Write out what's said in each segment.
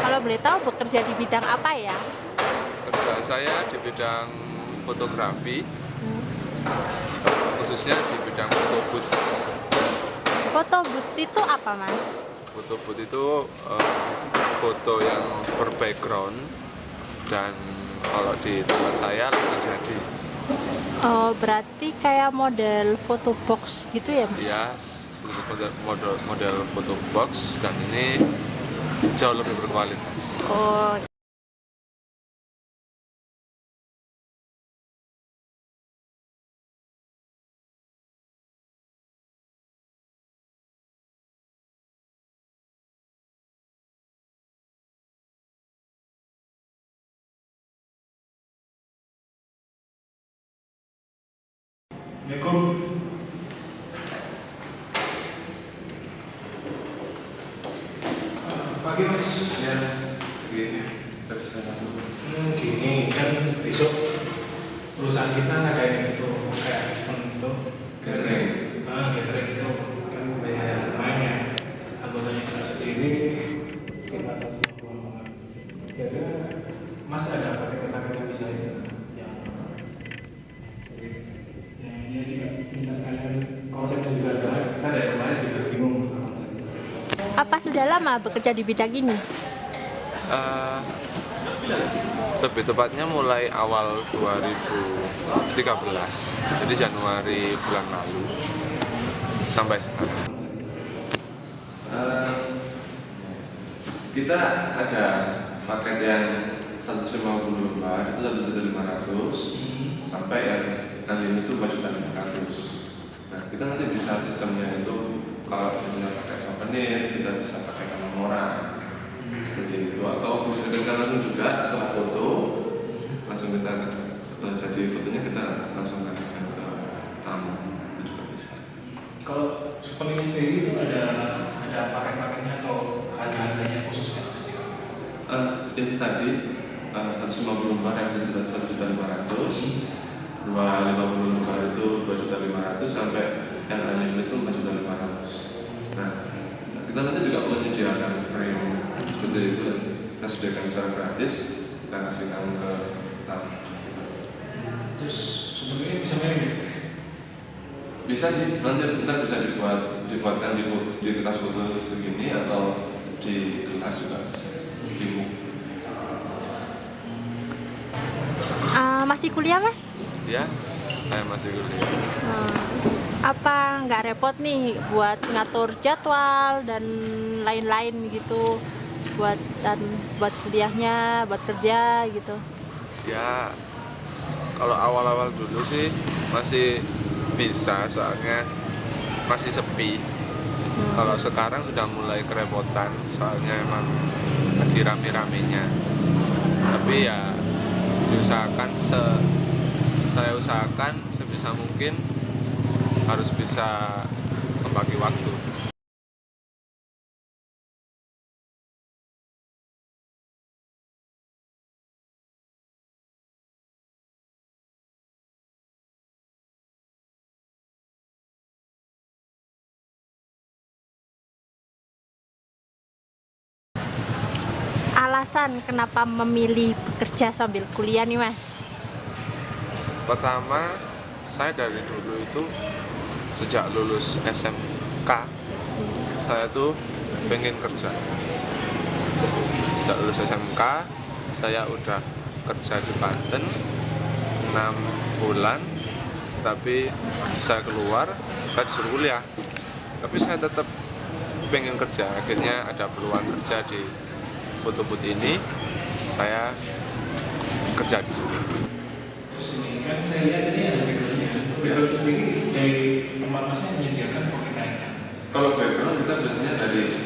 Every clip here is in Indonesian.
Kalau boleh tahu bekerja di bidang apa ya? Kerjaan saya di bidang fotografi, khususnya di bidang foto booth. Foto booth itu apa, Mas? Foto booth itu foto yang berbackground, dan kalau di tempat saya langsung jadi. Oh, berarti kayak model foto box gitu ya, Mas? Ya, model foto box, dan ini jauh lebih berkualitas. Oh. Assalamualaikum. Pagi Mas. Ya, begini, bisa langsung. Gini kan besok perusahaan kita ngadain itu kayak event itu gathering. Gathering itu kan banyak main ya. Anggotanya juga sendiri sekitar 150 orang. Kira-kira Mas ada paket-paket yang bisa itu yang ini juga kita sekalian konsepnya juga jalan. Kita dari kemarin juga bingung sama konsepnya. Apa sudah lama bekerja di bidang ini? Lebih tepatnya mulai awal 2013, jadi Januari bulan lalu sampai sekarang. Kita ada paket yang 150 lembar itu 1.500.000 sampai yang unlimited itu 4.500.000. Nah, kita nanti bisa sistemnya itu kalau misalnya pakai souvenir kita bisa pakai orang seperti itu, atau bisa kita langsung juga setelah foto langsung kita setelah jadi fotonya kita langsung kasihkan ke tamu, itu juga bisa. Kalau souvenir sendiri itu ada paket-paketnya atau harga-harganya khusus ya Mas? Itu tadi 150 lembar yang 1.500.000, 250 lembar itu 2.500.000 sampai yang unlimited itu 4.500.000. Nah, kita nanti juga menyediakan frame seperti itu, kita sediakan secara gratis, kita kasihkan ke tamu. Terus sebenarnya bisa mirip? Bisa sih, nanti bisa dibuatkan di kertas foto segini atau di gelas juga bisa, di mug. Masih kuliah, Mas? Ya, saya masih kuliah. Apa nggak repot nih buat ngatur jadwal dan lain-lain gitu, buat kuliahnya, buat kerja gitu? Ya, kalau awal-awal dulu sih masih bisa, soalnya masih sepi. Kalau sekarang sudah mulai kerepotan, soalnya emang lagi rame-ramenya. Tapi ya saya usahakan sebisa mungkin harus bisa membagi waktu. Alasan kenapa memilih bekerja sambil kuliah nih, Mas? Pertama, saya dari dulu itu sejak lulus SMK saya tuh pengen kerja. Sejak lulus SMK saya udah kerja di Banten 6 bulan, tapi saya keluar, saya disuruh kuliah. Tapi saya tetap pengen kerja. Akhirnya ada peluang kerja di foto booth ini, saya kerja di sini. Terus ini kan saya lihat ini ada backgroundnya. Background sendiri dari tempat Masnya menyediakan atau kita yang? Kalau background kita biasanya dari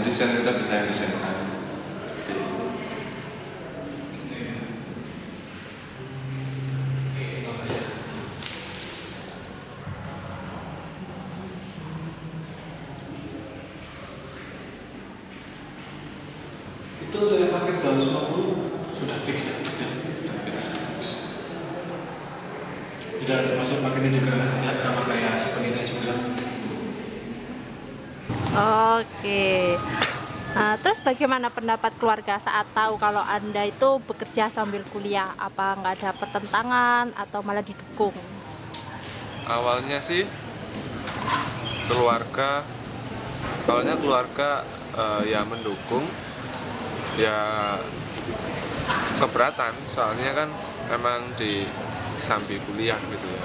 yang desain kita bisa yang desainkan seperti itu. Gitu ya. Bagus ya. Itu untuk yang paket 250 sudah fix ya? Sudah fix. Tidak termasuk paketnya juga ya, sama kayak sebenarnya juga. Oke. Terus bagaimana pendapat keluarga saat tahu kalau Anda itu bekerja sambil kuliah? Apa nggak ada pertentangan atau malah didukung? Awalnya sih keluarga ya mendukung, ya keberatan soalnya kan memang di sambil kuliah gitu ya.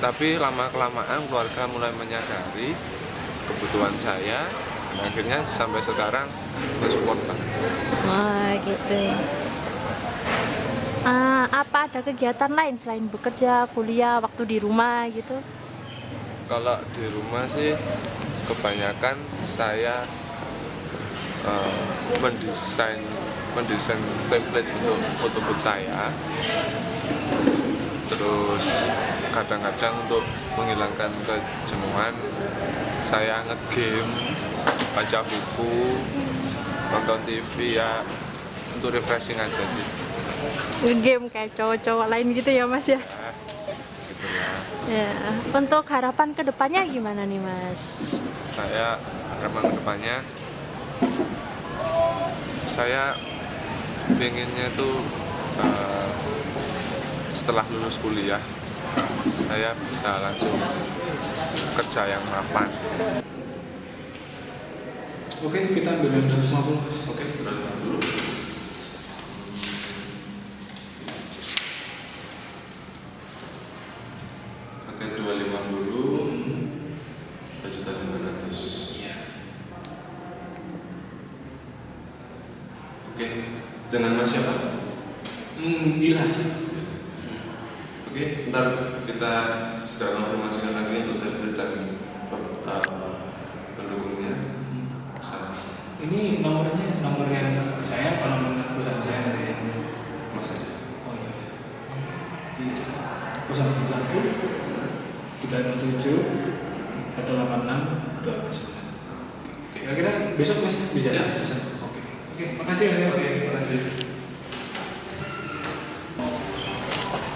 Tapi lama kelamaan keluarga mulai menyadari kebutuhan saya, dan akhirnya sampai sekarang mensupport banget. Wah, gitu. Apa ada kegiatan lain selain bekerja, kuliah, waktu di rumah gitu? Kalau di rumah sih kebanyakan saya mendesain template untuk fotobook saya. Terus kadang-kadang untuk menghilangkan kejenuhan saya ngegame, baca buku, nonton TV ya, untuk refreshing aja sih. Nge-game kayak cowok-cowok lain gitu ya Mas ya? Ya, gitu ya. Ya, untuk harapan kedepannya gimana nih Mas? Saya harapan kedepannya saya pengennya tuh setelah lulus kuliah saya bisa langsung kerja yang mapan. Oke, kita ambil yang 250 Mas. Oke, berangkat dulu. Paket 250 2.500.000. Iya. Oke, dengan Mas siapa? Bila aja. Oke, ntar kita segera konfirmasikan lagi untuk template dan pendukungnya bersama. Ini nomornya nomor yang saya apa nomor perusahaan saya nanti ya? Mas aja. Oh iya. Di perusahaan Pelaku 307 186 2. Kira-kira besok Mas bisa ya? Oke, makasih Mas. Oke, terima kasih.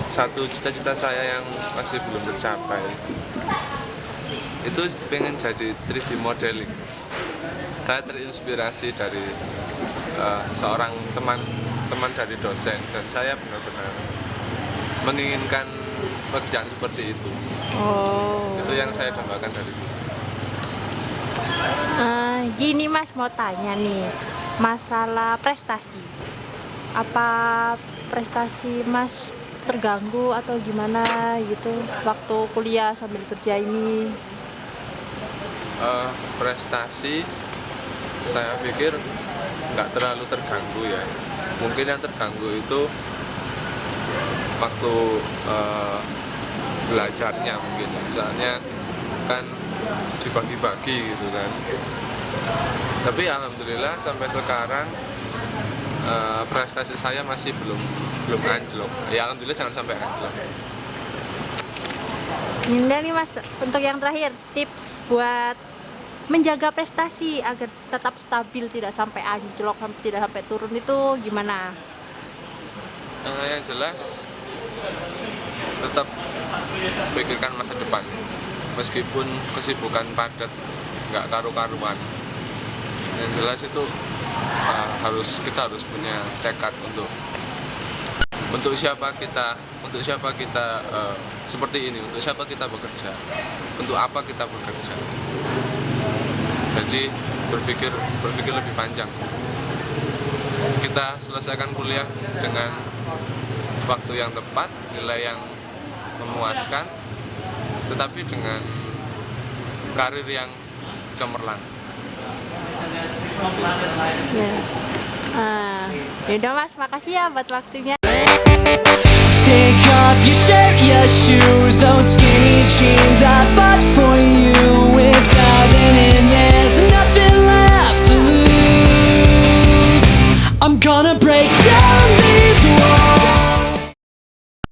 Satu cita-cita saya yang masih belum tercapai itu pengen jadi 3D modeling. Saya terinspirasi dari seorang teman dari dosen, dan saya benar-benar menginginkan pekerjaan seperti itu. Oh. Itu yang saya dambakan dari dulu. Gini Mas, mau tanya nih masalah prestasi. Apa prestasi Mas terganggu atau gimana gitu waktu kuliah sambil kerja ini? Prestasi saya pikir nggak terlalu terganggu ya. Mungkin yang terganggu itu waktu belajarnya mungkin, misalnya kan dibagi-bagi gitu kan. Tapi alhamdulillah sampai sekarang prestasi saya masih belum anjlok. Ya alhamdulillah jangan sampai anjlok. Ini nih Mas, untuk yang terakhir tips buat menjaga prestasi agar tetap stabil, tidak sampai anjlok, tidak sampai turun itu gimana? Yang jelas tetap pikirkan masa depan. Meskipun kesibukan padat nggak karu-karuan, yang jelas itu kita harus punya tekad untuk siapa kita seperti ini, untuk siapa kita bekerja, untuk apa kita bekerja. Jadi berpikir lebih panjang. Kita selesaikan kuliah dengan waktu yang tepat, nilai yang memuaskan, tetapi dengan karir yang cemerlang. Yaudah Mas, makasih ya buat waktunya. Take off your shirt, your shoes, those skinny jeans I bought for you.